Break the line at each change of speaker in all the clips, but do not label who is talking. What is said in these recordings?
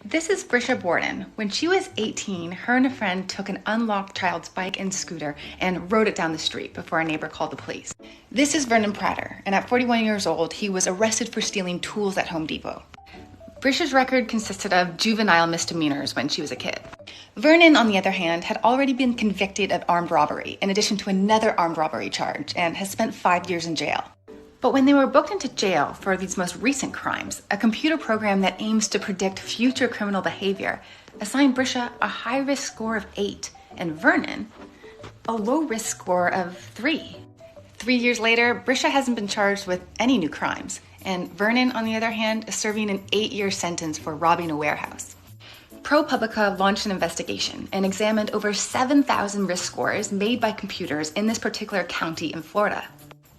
This is Brisha Borden. When she was 18, her and a friend took an unlocked child's bike and scooter and rode it down the street before a neighbor called the police. This is Vernon Prater, and at 41 years old, he was arrested for stealing tools at Home Depot. Brisha's record consisted of juvenile misdemeanors when she was a kid. Vernon, on the other hand, had already been convicted of armed robbery, in addition to another armed robbery charge, and has spent 5 years in jail. But when they were booked into jail for these most recent crimes, a computer program that aims to predict future criminal behavior assigned Brisha a high-risk score of 8 and Vernon a low-risk score of 3. 3 years later, Brisha hasn't been charged with any new crimes, and Vernon, on the other hand, is serving an 8-year sentence for robbing a warehouse. ProPublica launched an investigation and examined over 7,000 risk scores made by computers in this particular county in Florida.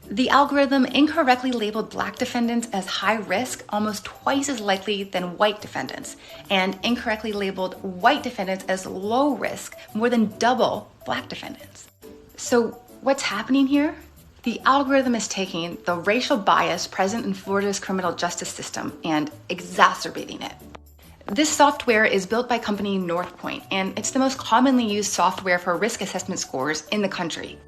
The algorithm incorrectly labeled Black defendants as high risk, almost twice as likely than white defendants, and incorrectly labeled white defendants as low risk, more than double Black defendants. So what's happening here? The algorithm is taking the racial bias present in Florida's criminal justice system and exacerbating it. This software is built by company Northpoint, and it's the most commonly used software for risk assessment scores in the country.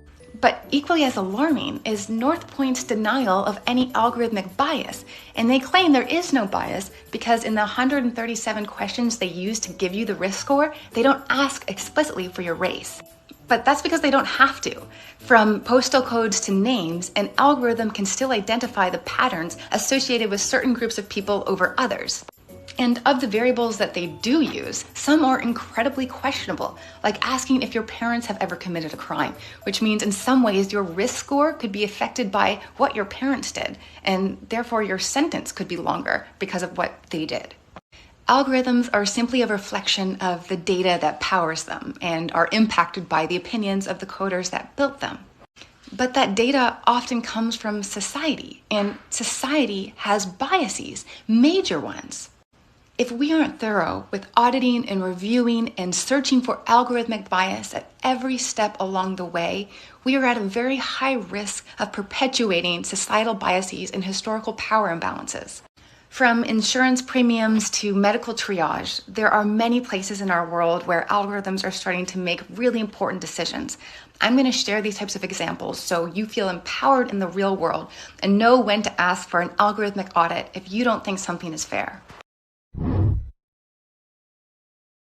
But equally as alarming is Northpoint's denial of any algorithmic bias, and they claim there is no bias because in the 137 questions they use to give you the risk score, they don't ask explicitly for your race. But that's because they don't have to. From postal codes to names, an algorithm can still identify the patterns associated with certain groups of people over others. And of the variables that they do use, some are incredibly questionable, like asking if your parents have ever committed a crime, which means in some ways your risk score could be affected by what your parents did, and therefore your sentence could be longer because of what they did. Algorithms are simply a reflection of the data that powers them and are impacted by the opinions of the coders that built them. But that data often comes from society, and society has biases, major ones. If we aren't thorough with auditing and reviewing and searching for algorithmic bias at every step along the way, we are at a very high risk of perpetuating societal biases and historical power imbalances. From insurance premiums to medical triage, there are many places in our world where algorithms are starting to make really important decisions. I'm going to share these types of examples so you feel empowered in the real world and know when to ask for an algorithmic audit if you don't think something is fair.